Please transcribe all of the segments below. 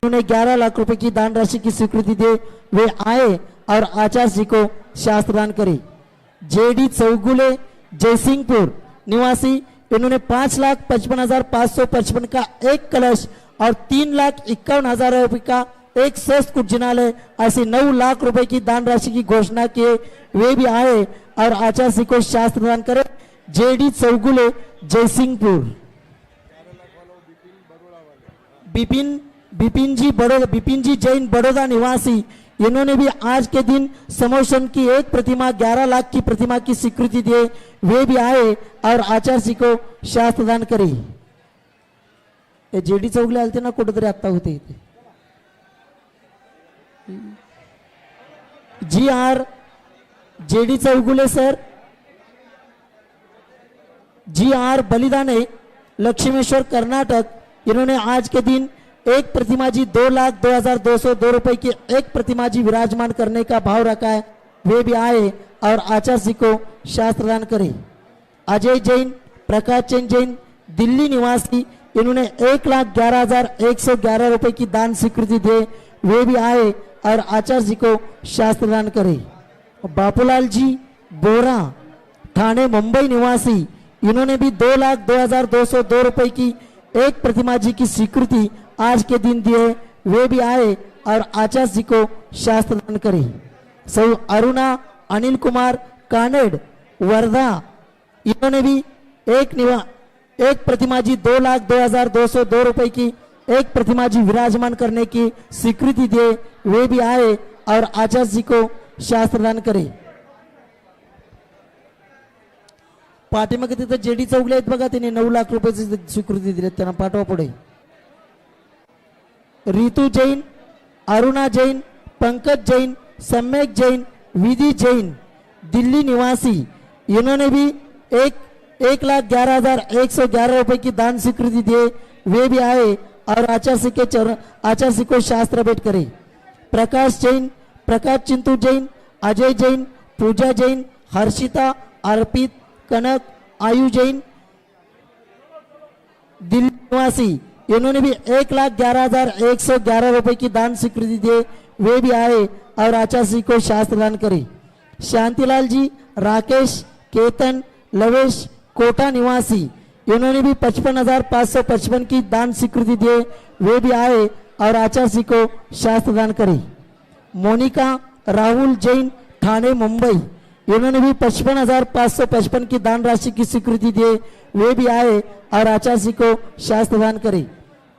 इन्होंने 11 लाख रुपए की दान राशि की स्वीकृति दे वे आए और आचार्य जी को शास्त्र दान करे। जेडी चौगुले जयसिंहपुर निवासी, इन्होंने 5,55,555 का एक कलश और 3,51,000 रुपए का एक स्वस्थ कुटजिनालय ऐसी 9 लाख रुपए की दान राशि की घोषणा किए वे भी आए और आचार्य जी को शास्त्र दान करे। जेडी चौगुले जयसिंहपुर। बिपिन जी जैन बड़ौदा निवासी, इन्होंने भी आज के दिन समोशन की एक प्रतिमा 11 लाख की प्रतिमा की स्वीकृति दिए वे भी आए और आचार्य जी को शास्त्र दान करे। जेडी चौगुले आलते ना कुठेतरी आता होते इथे। जी आर जेडी चौगुले सर, जी आर बलिदाने लक्ष्मेश्वर कर्नाटक, इन्होंने आज के दिन एक प्रतिमा जी 2,02,202 रुपए की एक प्रतिमा जी विराजमान करने का भाव रखा है वे भी आए और आचार्य जी को शास्त्र दान करे। अजय जैन प्रकाश चंद जैन दिल्ली निवासी, इन्होंने 1,11,111 रुपए की दान स्वीकृति दे वे भी आए और आचार्य जी को शास्त्र दान करे। बापूलाल जी बोरा ठाणे मुंबई निवासी, इन्होंने भी 2,02,202 रुपए की एक प्रतिमा जी की स्वीकृति आज के दिन दिए वे भी आए और आचार्य जी को शास्त्र दान करे। सौ अरुणा अनिल कुमार कानेड वर्धा, इन्होंने भी एक प्रतिमा जी 2,02,202 रुपए की एक प्रतिमा जी विराजमान करने की स्वीकृति दिए वे भी आए और आचार्य जी को शास्त्र दान करे। पाठीमागे तिथं जेडी चौगुले आहेत बघा, त्यांनी 9 लाख रुपयाची स्वीकृती दिली, त्यांना पाठवा पुढे। रितू जैन, अरुणा जैन, पंकज जैन, सम्यक जैन, विधि जैन दिल्ली निवासी, इन्होंने भी 1,11,111 रुपए की दान स्वीकृति दिए वे भी आए और आचार्य जी को शास्त्र भेंट करे। प्रकाश जैन, प्रकाश चिंतू जैन, अजय जैन, पूजा जैन, हर्षिता, अर्पित, कनक, आयु जैन दिल्ली निवासी, इन्होंने भी 1,11,111 रुपए की दान स्वीकृति दिए वे भी आए और आचार्य जी को शास्त्र दान करे। शांतिलाल जी राकेश केतन लवेश कोटा निवासी, इन्होंने भी 55,555 की दान स्वीकृति दिए वे भी आए और आचार्य जी को शास्त्र दान करे। मोनिका राहुल जैन ठाणे मुंबई, इन्होंने भी 55,555 की दान राशि की स्वीकृति दिए वे भी आए और आचार्य जी को शास्त्र दान करे।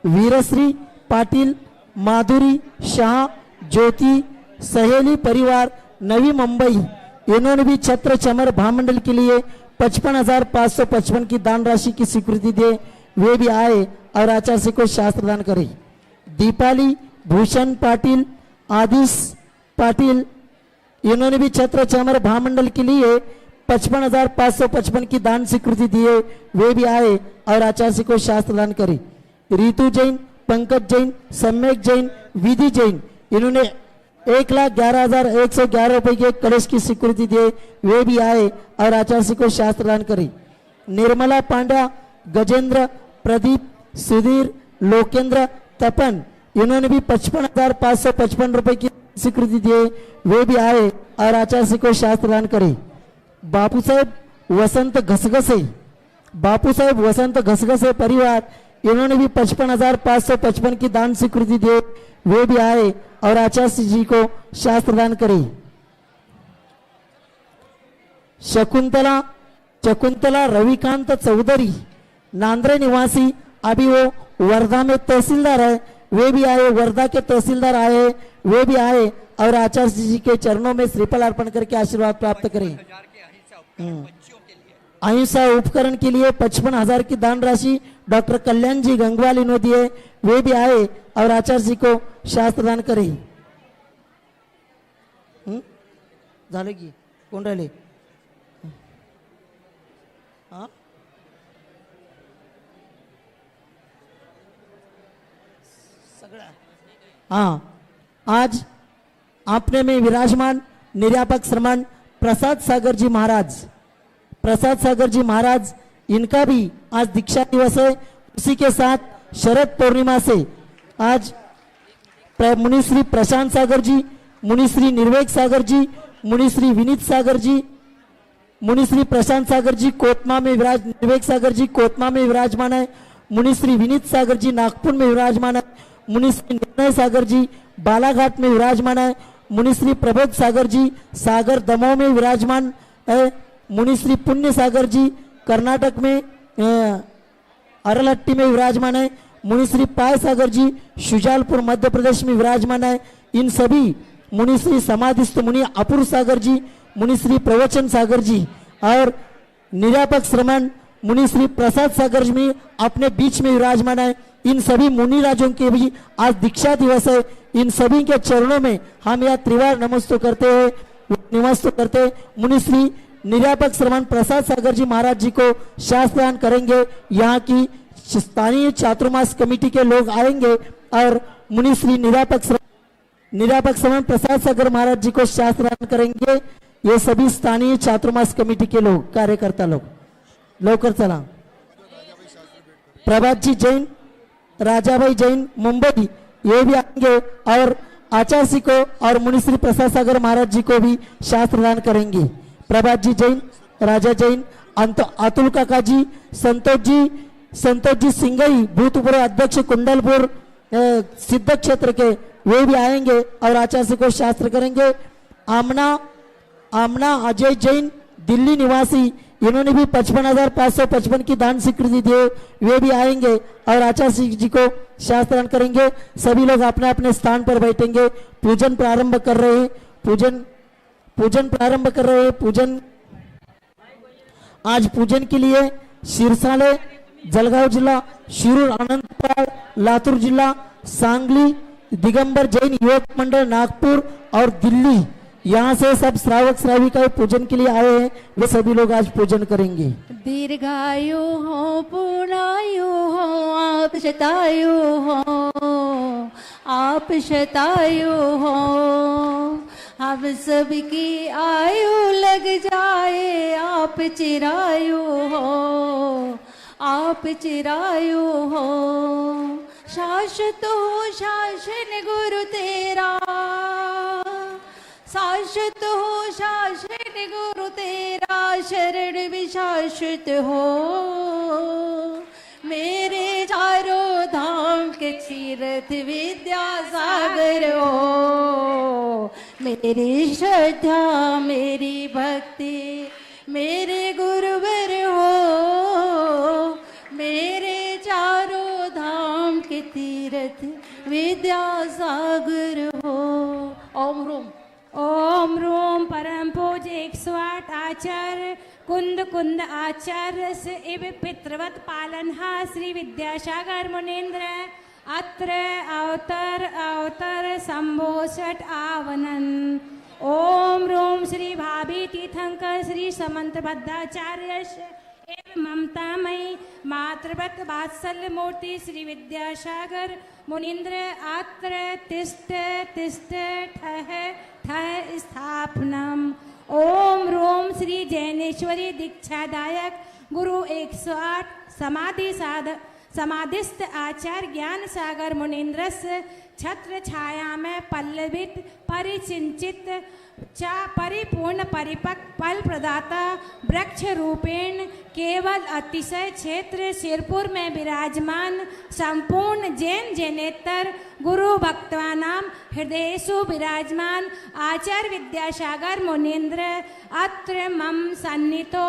वीरश्री पाटिल माधुरी शाह ज्योति सहेली परिवार नवी मुंबई, इन्होंने भी छत्र चमर भामंडल के लिए 55,555 की दान राशि की स्वीकृति दिए वे भी आए और आचार्य जी को शास्त्र दान करे। दीपाली भूषण पाटिल आदिश पाटिल, इन्होंने भी छत्र चमर भामंडल के लिए 55,555 की दान स्वीकृति दिए वे भी आए और आचार्य जी को शास्त्र दान करे। रितु जैन, पंकज जैन, सम्यक जैन, विधि जैन, इन्होंने 1,11,111 रुपए के कलश की स्वीकृति दिए वे भी आए और आचार्य जी को शास्त्र दान करे। निर्मला पांड्या, गजेंद्र, प्रदीप, सुधीर, लोकेंद्र, तपन, इन्होंने भी 55,555 रुपए की स्वीकृति दिए वे भी आए और आचार्य जी को शास्त्र दान करे। बापू साहेब वसंत घसघसे परिवार, इन्होंने भी 55,555 की दान स्वीकृति दिए वे भी आए और आचार्य जी को शास्त्र दान करे। शकुंतला रविकांत चौधरी नांद्रे निवासी, अभी वो वर्धा में तहसीलदार है वे भी आए, वर्धा के तहसीलदार आए वे भी आए और आचार्य जी के चरणों में श्रीफल अर्पण करके आशीर्वाद प्राप्त करें। अहिंसा उपकरण के लिए 55,000 की दान राशि डॉक्टर कल्याण जी गंगवाल इन्होंने दिए वे भी आए और आचार्य जी को शास्त्र दान करे। झाले की कोण राहिले? हाँ, आज आपने में विराजमान निर्यापक श्रमण प्रसाद सागर जी महाराज, इनका भी आज दीक्षा दिवस है। उसी के साथ शरद पूर्णिमा से आज मुनिश्री प्रशांत सागर जी, मुनिश्री निर्वेक सागर जी, मुनिश्री विनीत सागर जी, मुनिश्री प्रशांत सागर जी कोतमा में निर्वेक सागर जी कोतमा में विराजमान है। मुनिश्री विनीत सागर जी नागपुर में विराजमान है। मुनिश्री निर्णय सागर जी बालाघाट में विराजमान है। मुनिश्री प्रबोध सागर जी सागर दमोह में विराजमान है। मुनिश्री पुण्य सागर जी कर्नाटक में अरलट्टी में विराजमान है। मुनिश्री पाय सागर जी शुजालपुर मध्य प्रदेश में विराजमान है। इन सभी मुनिश्री समाधिस्थ मुनि अपूर्व सागर जी, मुनिश्री प्रवचन सागर जी और निरापक श्रमण मुनिश्री प्रसाद सागर जी अपने बीच में विराजमान है। इन सभी मुनिराजों के भी आज दीक्षा दिवस है। इन सभी के चरणों में हम यह त्रिवार नमस्ते करते मुनिश्री निरापक श्रमण प्रसाद सागर जी महाराज जी को शास्त्रदान करेंगे। यहाँ की स्थानीय चातुर्मास कमेटी के लोग आएंगे और मुनिश्री निरापक श्रमण प्रसाद सागर महाराज जी को शास्त्रदान करेंगे। ये सभी स्थानीय चातुर्मास कमेटी के लोग कार्यकर्ता लोग लवकर चला। प्रभात जी जैन, राजाभाई जैन मुंबई ये भी आएंगे और आचार्य को और मुनिश्री प्रसाद सागर महाराज जी को भी शास्त्रदान करेंगे। प्रभात जी जैन, राजा जैन, अतुल काका जी, संतोष जी सिंगई भूतपूर्व अध्यक्ष कुंडलपुर सिद्ध क्षेत्र के वे भी आएंगे और आचार्य को शास्त्र करेंगे। आमना अजय जैन दिल्ली निवासी, इन्होंने भी 55,555 की दान स्वीकृति दी, वे भी आएंगे और आचार्य जी को शास्त्रदान करेंगे। सभी लोग अपने अपने स्थान पर बैठेंगे। पूजन प्रारंभ कर रहे हैं। आज पूजन के लिए शिरसाले जलगांव जिला, शिरूर आनंदपाल लातूर जिला, सांगली दिगंबर जैन युवक मंडल नागपुर और दिल्ली, यहाँ से सब श्रावक श्राविका पूजन के लिए आए हैं। वे सभी लोग आज पूजन करेंगे। दीर्घायु हो पुरायु हो आप शतायु हो हम सबकी आयु लग जाए आप चिरायु हो शाश्वत हो शासन गुरु तेरा, शाश्वत हो शासन गुरु तेरा शरण भी शाश्वत हो। मेरे चारों धाम के तीर्थ विद्यासागर हो। मेरी श्रद्धा मेरी भक्ति मेरे गुरुवर हो। मेरे चारों धाम के तीर्थ विद्यासागर हो। ओम रोम परम पूज्य 108 आचार्य कुंद आचार्य से इव पितृवत पालनहा श्री विद्यासागर मुनीन्द्र अत्र अवतर संभोषट आवनन। ओम रोम श्री भाभी तीर्थंकर श्री समंत भद्राचार्य एवं ममतामयी मातृवत वात्सल्य मूर्ति श्री विद्यासागर मुनीन्द्र अत्र तिष्ठ ठह स्थापनम। ओम रोम श्री जैनेश्वरी दीक्षादायक गुरु 108 समाधिस्थ आचार्य ज्ञान सागर मुनीन्द्रस्य छत्र छाया में पल्लवित परिचिंचित परिपूर्ण परिपक्व फल प्रदाता वृक्ष रूपेण केवल अतिशय क्षेत्र सिरपुर में विराजमान संपूर्ण जैनेतर गुरु भक्तवानाम हृदयेषु विराजमान आचार्य विद्यासागर मुनीन्द्र अत्र मम सन्नितो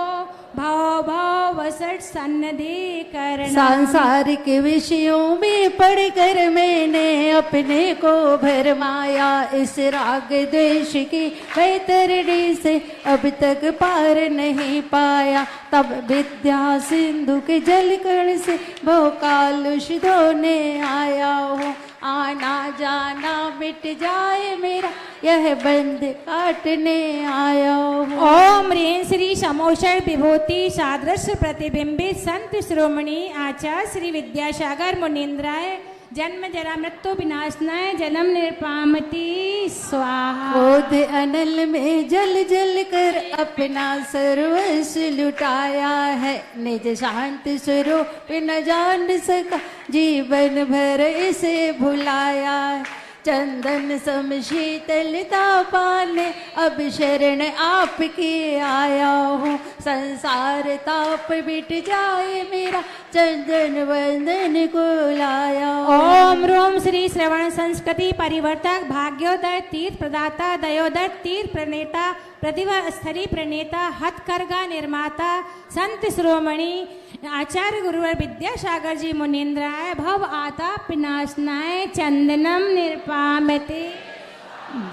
भव वसट सन्निधि करना। सांसारिक विषयों में पढ़कर मैंने अपने को भरमाया, इस राग द्वेष की वैतरणी से अब तक पार नहीं पाया। तब विद्या सिंधु के जल कण से भोकालुष धोने आया हूँ। आना जाना मिट जाए मेरा यह बंध काटने आया हूँ। ओम ह्रीं श्री समोषण विभूति सादृश्य प्रतिबिंबित संत श्रोमणी आचार्य श्री विद्यासागर मुनीन्द्राय जन्म जरा मृत्यु विनाशनाय जन्म निर्पामति स्वाहा। क्रोध अनल में जल जल कर अपना सर्वस्व लुटाया है, निज शांत स्वरूप न जान सका जीवन भर इसे भुलाया। चंदन सम शीतलता पाने अब शरण आपकी आया हूँ। संसार ताप मिट जाए मेरा चंदन वंदन को लाया हूँ। ओम रोम श्री श्रवण संस्कृति परिवर्तक भाग्योदय तीर्थ प्रदाता दयोदर तीर्थ प्रणेता प्रतिभा स्थली प्रणेता हथकरघा निर्माता संत शिरोमणि आचार्य गुरुवर विद्यासागर जी मुनीन्द्राय भव आताप विनाशनाय चंदनम निर्पामते।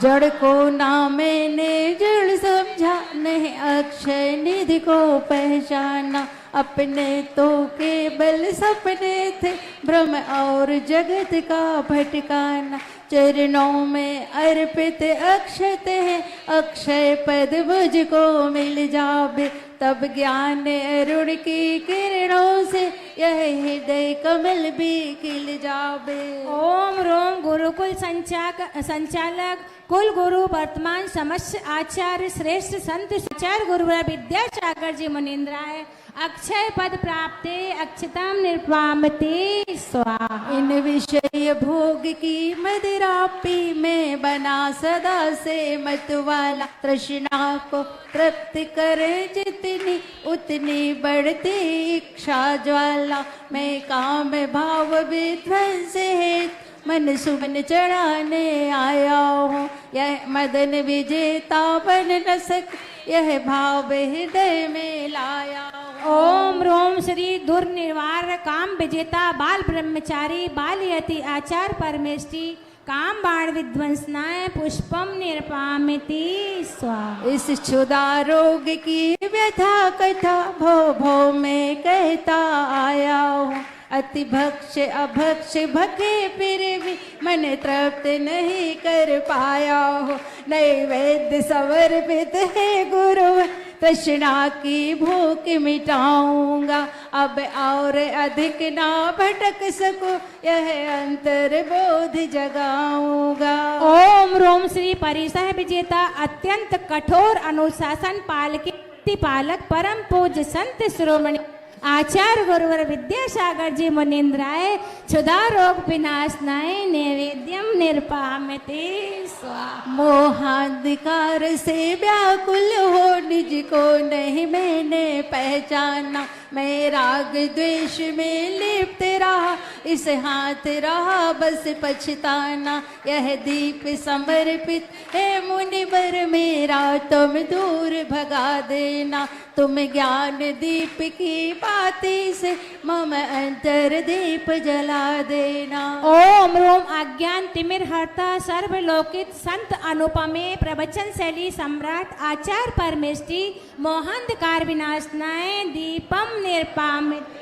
जड़ को ना मैंने जड़ समझा, नहीं अक्षय निधि को पहचाना। अपने तो केवल सपने थे भ्रम और जगत का भटकाना। चरणों में अर्पित अक्षत है, अक्षय पद मुझको मिल जावे। तब ज्ञान अरुण की किरणों से यह हृदय कमल भी खिल जावे। ओम रोम गुरुकुल संचालक कुल गुरु वर्तमान समस्त आचार्य श्रेष्ठ संत आचार्य गुरुवर विद्यासागर जी मुनीन्द्राय अक्षय पद प्राप्ते अक्षताम निर्वामते स्वाहा। इन विषय भोग की मदिरा पी में बना सदा से मतवाला। तृष्णा को तृप्त करे जितनी उतनी बढ़ती इच्छा ज्वाला। मैं काम भाव विध्वंस है मन सुमन चढ़ाने आया हूँ। यह मदन विजेता बन न सक यह भाव हृदय में लाया हूँ। ओम रोम श्री दुर्निवार काम विजेता बाल ब्रह्मचारी बाल यति आचार परमेष्टि काम बाण विध्वंसनाय पुष्पम निर्पामिति स्वाहा। इस क्षुधा रोग की व्यथा कथा भो भो में कहता आया हूँ। अति भक्ष अभक्ष भखे फिर भी मन तृप्त नहीं कर पाया हो। नैवेद्य समर्पित है गुरु तृष्णा की भूख मिटाऊंगा। अब और अधिक ना भटक सकूं यह अंतर बोध जगाऊंगा। ओम रोम श्री परिसह विजेता अत्यंत कठोर अनुशासन पालक परम पूज्य संत शिरोमणि आचार्य गुरुवर विद्यासागर जी मुनीन्द्राय क्षुधा रोग विनाशनाय नैवेद्यम निर्पामते स्वाहा। मोहांधकार से व्याकुल हो निज को नहीं मैंने पहचाना। मैं राग द्वेष में लिप्त रहा इस हाथ रहा बस पछताना। यह दीप समर्पित है मुनिवर मेरा तुम दूर भगा देना। तुम ज्ञान दीप की बाती से मम अंतर दीप जला देना। ओम रोम अज्ञान तिमिर हरता सर्वलोकित संत अनुपमे प्रवचन शैली सम्राट आचार्य परमेष्टि मोहांधकार विनाशनाय दीपम निर्पामित।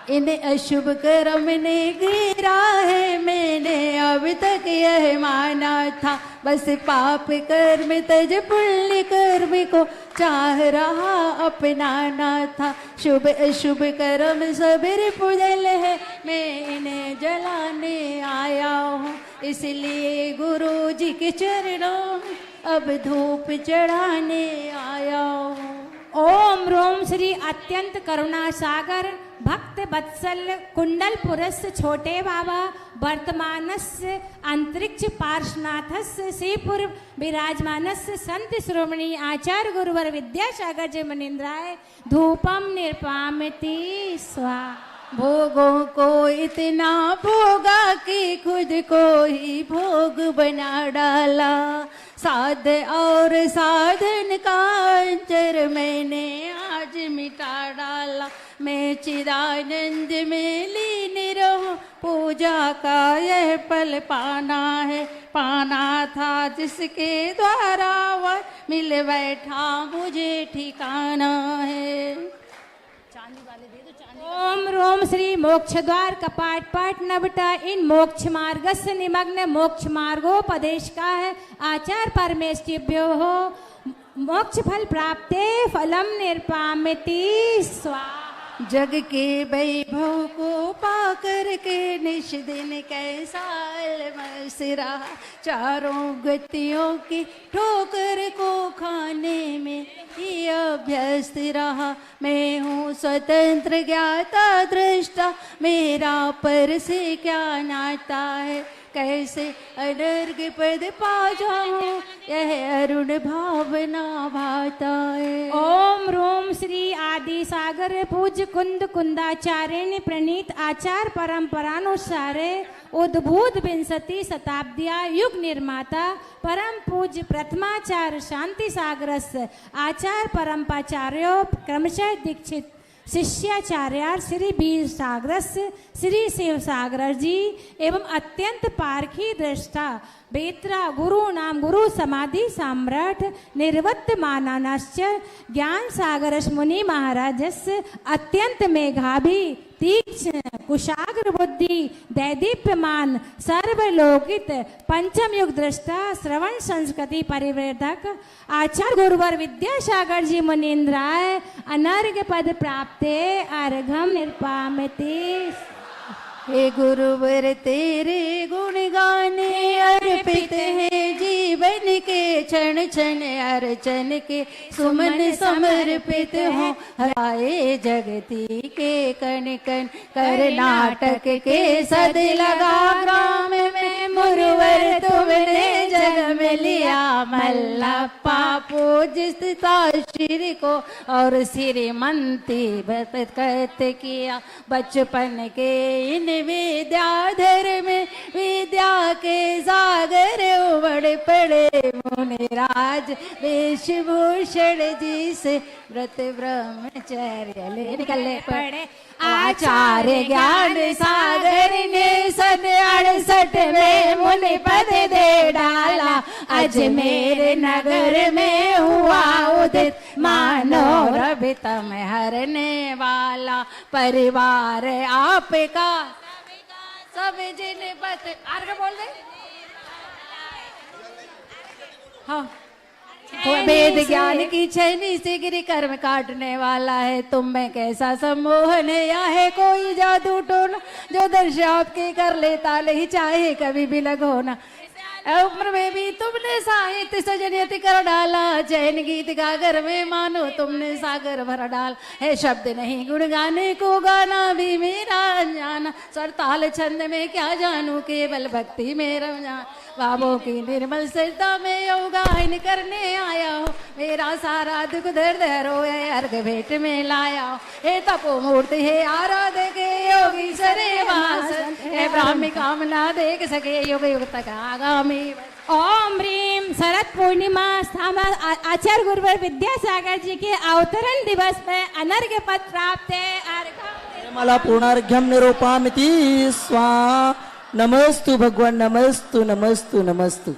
इन अशुभ कर्म ने घेरा है मैंने अब तक यह माना था। बस पाप कर्म तज पुण्य कर्म को चाह रहा अपनाना था। शुभ अशुभ कर्म सबेर पुजल है मैं इन्हें जलाने आया हूँ। इसलिए गुरु जी के चरणों अब धूप चढ़ाने आया हूँ। ओम रोम श्री अत्यंत करुणा सागर भक्त वत्सल कुंडल पुरस छोटे बाबा वर्तमानस्य अंतरिक्ष पार्श्वनाथस्य श्रीपुर विराजमानस्य संत शिरोमणि आचार्य गुरुवर विद्यासागर जी मुनीन्द्राय धूपम निर्पामति स्वाहा। भोगों को इतना भोगा कि खुद को ही भोग बना डाला। साध और साधन का अंतर मैंने आज मिटा डाला। मैं चिदानंद में लीन रहूं पूजा का यह पल पाना है। पाना था जिसके द्वारा वह मिल बैठा मुझे ठिकाना है। ओम रोम श्री मोक्ष द्वार कपाट पाट नवटा इन मोक्ष मार्ग से निमग्न मोक्ष मार्गोपदेश का है आचार परमेष्टिभ्यो हो मोक्ष फल प्राप्ते फलम निर्पामिति स्वाहा। जग के वैभव को पाकर के निश दिन कैसा मस रहा। चारों गतियों की ठोकर को खाने में ही अभ्यस्त रहा। मैं हूँ स्वतंत्र ज्ञाता दृष्टा मेरा पर से क्या नाता है। कैसे अनर्घ पद पा जाऊं, यह अरुण भावना भाता है। ओम रोम श्री आदि सागर पूज्य कुंद कुंदाचार्य प्रणीत आचार परंपरानुसार उद्भूत विंशति शताब्दिया युग निर्माता परम पूज्य प्रथमाचार्य शांति सागरस आचार परंपाचार्यो क्रमशः दीक्षित शिष्याचार्य श्री वीर सागरस श्री शिव सागर जी एवं अत्यंत पारखी दृष्टा बेत्रा गुरु नाम गुरु समाधि सम्राट निर्वर्तमानाश्च ज्ञान सागरस मुनि महाराजस्य अत्यंत मेघाभी तीक्ष्ण कुशाग्र बुद्धि दैदीप्यमान सर्वलोकित पंचम युग दृष्टा श्रवण संस्कृति परिवर्धक आचार्य गुरुवर विद्यासागर जी मुनीन्द्राय अनर्घ पद प्राप्ते अर्घम निर्पामते। हे गुरुवर तेरे गुण गाने अर्पित है जीवन के क्षण क्षण अर्चन के सुमन समर्पित हो। हराए जगती के कण कण कर्नाटक के सद लगा ग्राम में मुरवर तुमने जग में लिया मल्लप्पा पूजिता श्री को और श्रीमंती बरकत किया बचपन के इन विद्याधर में विद्या के सागर उमड़ पड़े मुनिराज वेशभूषण जी से व्रत ब्रह्मचर्य ले निकले पड़े। आचार्य ज्ञान सागर ने सन 68 में मुनि पद दे डाला अजमेर नगर में हुआ उदित मानो रवितम हरने वाला परिवार आपका सब जिन बत आगे बोल दे। हाँ वेद ज्ञान की छैनी से गिरी कर्म काटने वाला है। तुम में कैसा सम्मोहन है या है कोई जादू टोना जो दर्श आपके कर लेता नहीं चाहे कभी भी लगोना। उम्र में भी तुमने साहित्य सजनियति कर डाला जैन गीत गागर में मानो तुमने सागर भर डाल है। शब्द नहीं गुण गाने को गाना भी मेरा अनजाना स्वर ताल छंद में क्या जानू केवल भक्ति में रमजान बाबों की निर्मल श्रद्धा में योग गायन करने आया हो। मेरा सारा दुख दर्द रोए अर्घ भेंट में लाया हो। हे तपो मूर्ति है आराधक योगी सरे वासन हे ब्राह्मी कामना देख सके युग युग तक आगामी। ओम ह्रीम शरद पूर्णिमा आचार्य गुरुवर विद्यासागर जी के अवतरण दिवस में अनर्घ पद प्राप्त है। मला पूर्णार्घ्यम निरूपामिति स्वा नमस्तु भगवान नमस्तु नमस्तु नमस्तु।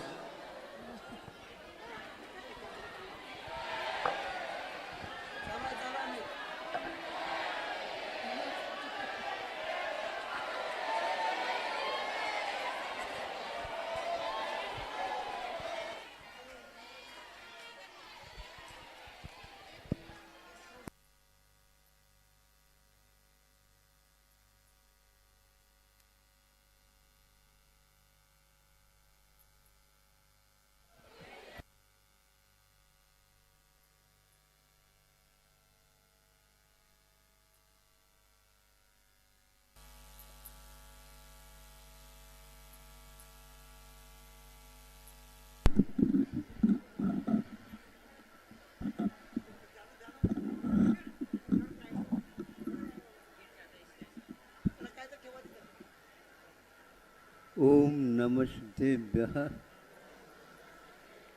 ओम नमस्तेभ्यः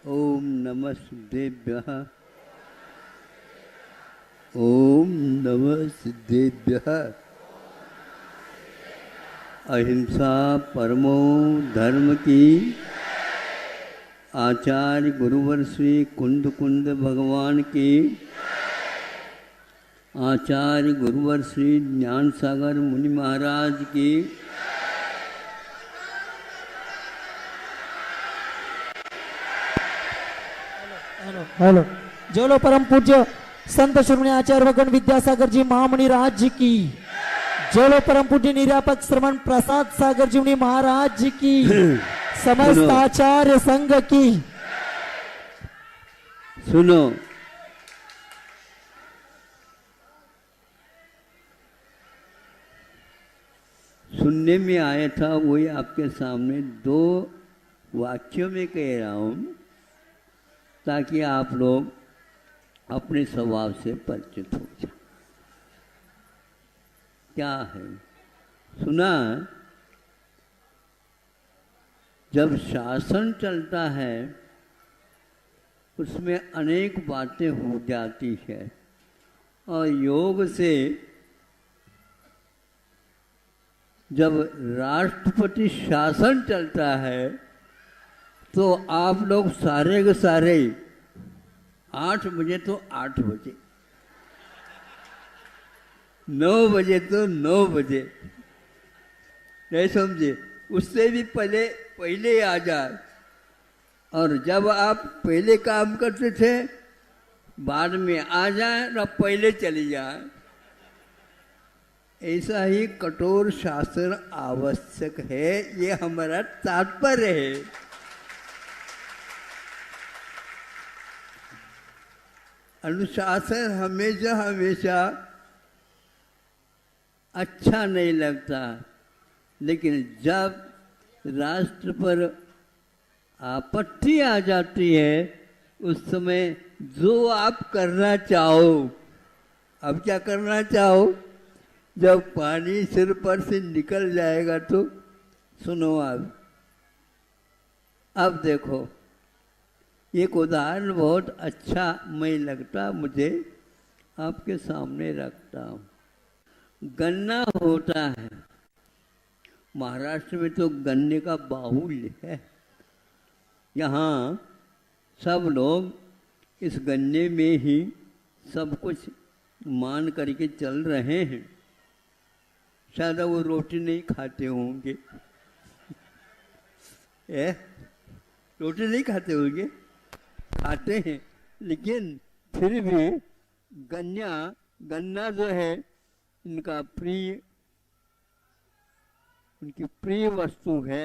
ओम नमस्तेभ्यः ओम नमस्तेभ्यः। अहिंसा परमो धर्म की आचार्य गुरुवर श्री कुंद कुंद भगवान की आचार्य गुरुवर श्री ज्ञान सागर मुनि महाराज की हेलो जोलो परम पूज्य संत श्रोमणी आचार्य भगवान विद्यासागर जी महामुनि राज की जोलो परम पूज्य निरापक श्रवण प्रसाद सागर जी मुनि महाराज की समस्त आचार्य संघ की। सुनो सुनने में आया था वही आपके सामने दो वाक्यों में कह रहा हूँ, ताकि आप लोग अपने स्वभाव से परिचित हो जाए। क्या है? सुना, जब शासन चलता है उसमें अनेक बातें हो जाती है, और योग से जब राष्ट्रपति शासन चलता है तो आप लोग सारे के सारे 8 बजे तो 8 बजे, 9 बजे तो 9 बजे, नहीं समझे? उससे भी पहले आ जाए। और जब आप पहले काम करते थे बाद में आ जाए और पहले चली जाए। ऐसा ही कठोर शासन आवश्यक है, ये हमारा तात्पर्य है। अनुशासन हमेशा हमेशा अच्छा नहीं लगता, लेकिन जब राष्ट्र पर आपत्ति आ जाती है उस समय जो आप करना चाहो, अब क्या करना चाहो? जब पानी सिर पर से निकल जाएगा तो सुनो। अब देखो, एक उदाहरण बहुत अच्छा मैं लगता मुझे आपके सामने रखता हूँ। गन्ना होता है, महाराष्ट्र में तो गन्ने का बाहुल्य है। यहाँ सब लोग इस गन्ने में ही सब कुछ मान करके चल रहे हैं। शायद वो रोटी नहीं खाते होंगे, रोटी नहीं खाते होंगे, खाते हैं, लेकिन फिर भी गन्ना जो है इनका उनकी प्रिय वस्तु है।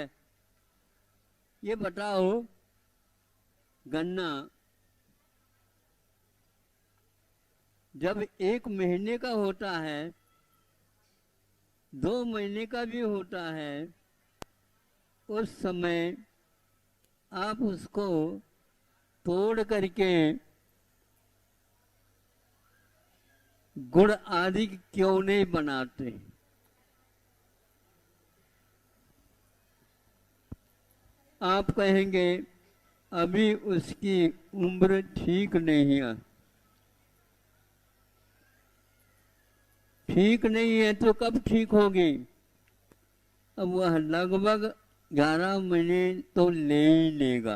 ये बताओ, गन्ना जब 1 महीने का होता है, 2 महीने का भी होता है, उस समय आप उसको तोड़ करके गुड़ आदि क्यों नहीं बनाते? आप कहेंगे अभी उसकी उम्र ठीक नहीं है। ठीक नहीं है तो कब ठीक होगी? अब वह लगभग 11 महीने तो ले ही लेगा,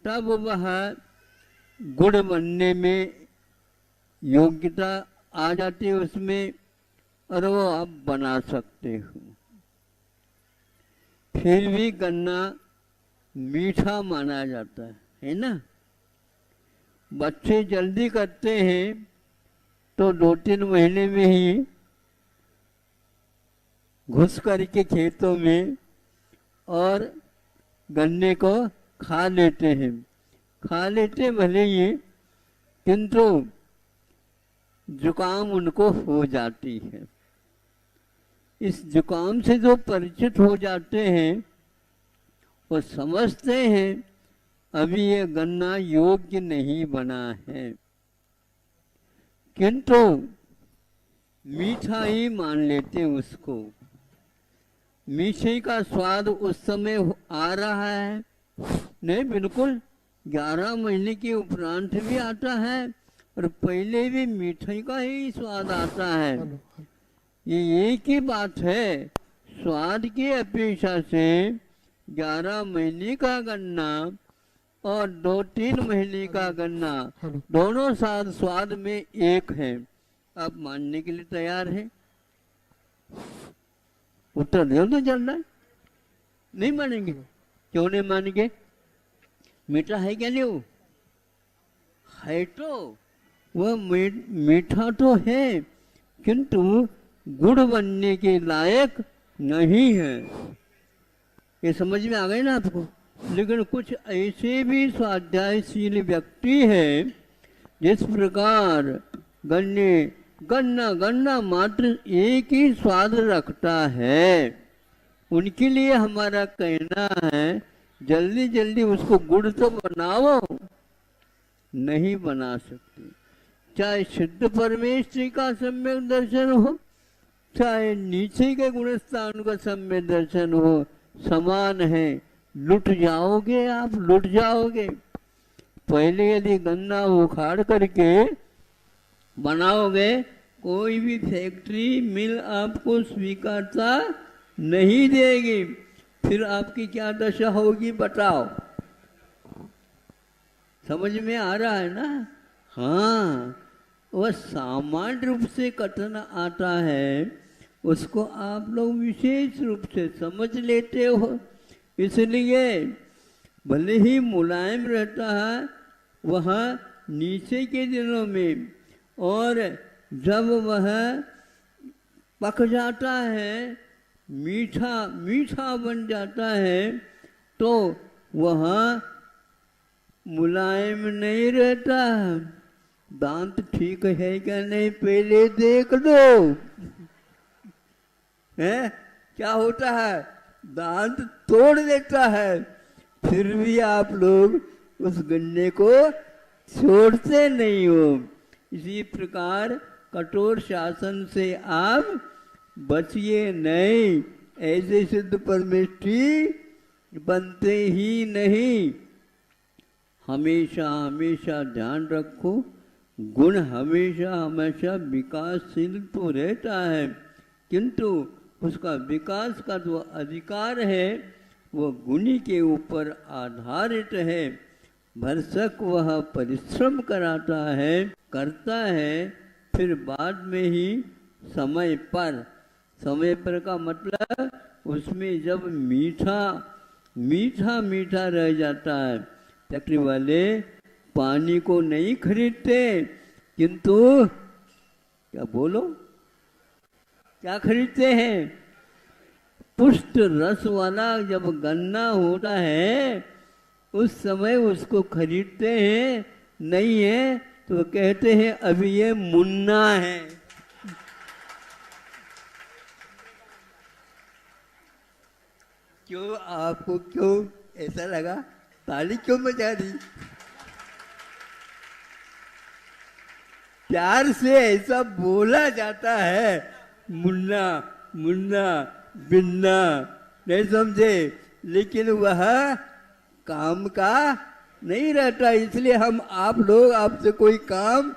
तब वह गुड़ बनने में योग्यता आ जाती है उसमें, और वो आप बना सकते हो। फिर भी गन्ना मीठा माना जाता है ना? बच्चे जल्दी करते हैं तो 2-3 महीने में ही घुस करके खेतों में और गन्ने को खा लेते हैं। खा लेते भले ही, किंतु जुकाम उनको हो जाती है। इस जुकाम से जो परिचित हो जाते हैं वो समझते हैं अभी ये गन्ना योग्य नहीं बना है, किंतु मीठा ही मान लेते हैं उसको। मीठे का स्वाद उस समय आ रहा है? नहीं, बिल्कुल 11 महीने के उपरांत भी आता है और पहले भी मीठे का ही स्वाद आता है। ये एक ही बात है, स्वाद की अपेक्षा से 11 महीने का गन्ना और 2-3 महीने का गन्ना दोनों स्वाद में एक है। आप मानने के लिए तैयार है? उत्तर दो तो चल रहा है। नहीं मानेंगे? क्यों नहीं मानेंगे? मीठा है क्या? नहीं, वो है तो वह मीठा तो है, किंतु गुड़ बनने के लायक नहीं है। ये समझ में आ गए ना आपको? लेकिन कुछ ऐसे भी स्वाध्यायशील व्यक्ति है, जिस प्रकार गन्ने गन्ना गन्ना मात्र एक ही स्वाद रखता है। उनके लिए हमारा कहना है जल्दी जल्दी उसको गुड़ तो बनाओ, नहीं बना सकते। चाहे सिद्ध परमेश्वरी का सम्यक दर्शन हो, चाहे नीचे के गुणस्थान का सम्यक दर्शन हो, समान है। लुट जाओगे, आप लुट जाओगे। पहले यदि गन्ना उखाड़ करके बनाओगे, कोई भी फैक्ट्री मिल आपको स्वीकारता नहीं देगी। फिर आपकी क्या दशा होगी बताओ। समझ में आ रहा है ना? हाँ, वह सामान्य रूप से कथन आता है, उसको आप लोग विशेष रूप से समझ लेते हो। इसलिए भले ही मुलायम रहता है वह नीचे के दिनों में, और जब वह पक जाता है, मीठा मीठा बन जाता है, तो वह मुलायम नहीं रहता। दांत ठीक है क्या नहीं पहले देख दो। है क्या होता है? दांत तोड़ देता है, फिर भी आप लोग उस गन्ने को छोड़ते नहीं हो। इसी प्रकार कठोर शासन से आप बचिए नहीं, ऐसे सिद्ध परमेष्ठी बनते ही नहीं। हमेशा हमेशा ध्यान रखो, गुण हमेशा हमेशा विकासशील तो रहता है, किंतु उसका विकास का जो अधिकार है वो गुणी के ऊपर आधारित है। भरसक वह परिश्रम कराता है, करता है, फिर बाद में ही समय पर का मतलब उसमें जब मीठा मीठा मीठा रह जाता है। फैक्ट्री वाले पानी को नहीं खरीदते, किंतु क्या बोलो क्या खरीदते हैं? पुष्ट रस वाला जब गन्ना होता है उस समय उसको खरीदते हैं। नहीं है तो कहते हैं अभी ये मुन्ना है। क्यों आपको क्यों ऐसा लगा? ताली क्यों बजा दी? प्यार से ऐसा बोला जाता है, मुन्ना मुन्ना बिन्ना, नहीं समझे? लेकिन वह काम का नहीं रहता, इसलिए हम आप लोग आपसे कोई काम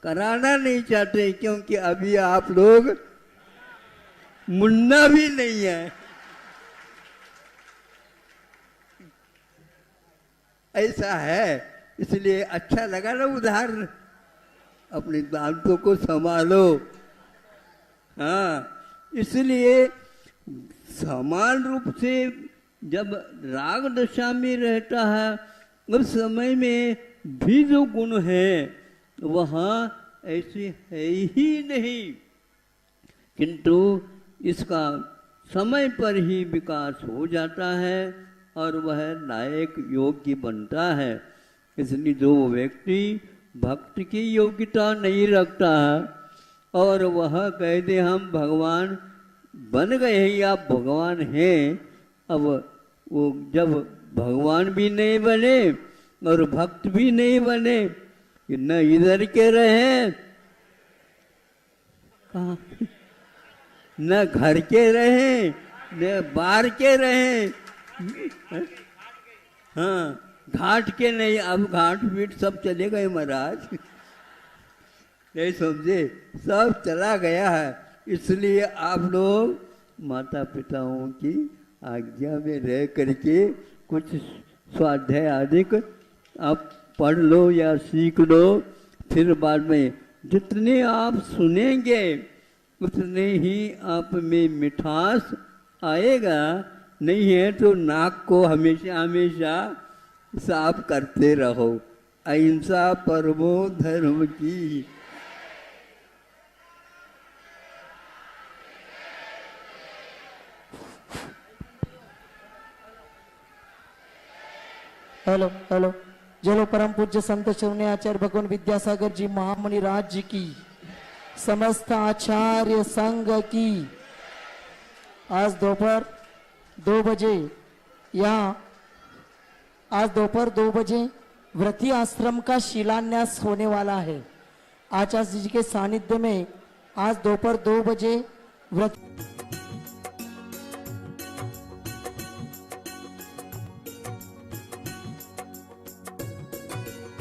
कराना नहीं चाहते, क्योंकि अभी आप लोग मुन्ना भी नहीं है। ऐसा है, इसलिए अच्छा लगा ना उदाहरण। अपने दांतों को संभालो। हाँ, इसलिए समान रूप से जब राग दशा में रहता है उस समय में भी जो गुण है वहाँ ऐसे है ही नहीं, किंतु इसका समय पर ही विकास हो जाता है और वह लायक योग्य बनता है। इसलिए जो व्यक्ति भक्त की योग्यता नहीं रखता है और वह कह दे हम भगवान बन गए हैं या भगवान हैं, अब वो जब भगवान भी नहीं बने और भक्त भी नहीं बने, न इधर के रहे कहाँ, न घर के रहे न बाहर के रहे। हाँ, घाट के नहीं, अब घाट पीट सब चले गए महाराज। नहीं समझे? सब चला गया है। इसलिए आप लोग माता पिताओं की आज्ञा में रह करके कुछ स्वाध्याय आदि आप पढ़ लो या सीख लो, फिर बाद में जितने आप सुनेंगे उतने ही आप में मिठास आएगा। नहीं है तो नाक को हमेशा हमेशा साफ करते रहो। अहिंसा परमो धर्म की। हेलो हेलो, जलो परम पूज्य संत श्रवणी आचार्य भगवान विद्यासागर जी महामुनि राज जी की समस्त आचार्य संघ की आज दोपहर 2 बजे आज दोपहर 2 बजे व्रती आश्रम का शिलान्यास होने वाला है। आचार्य जी के सानिध्य में आज दोपहर 2 बजे व्रत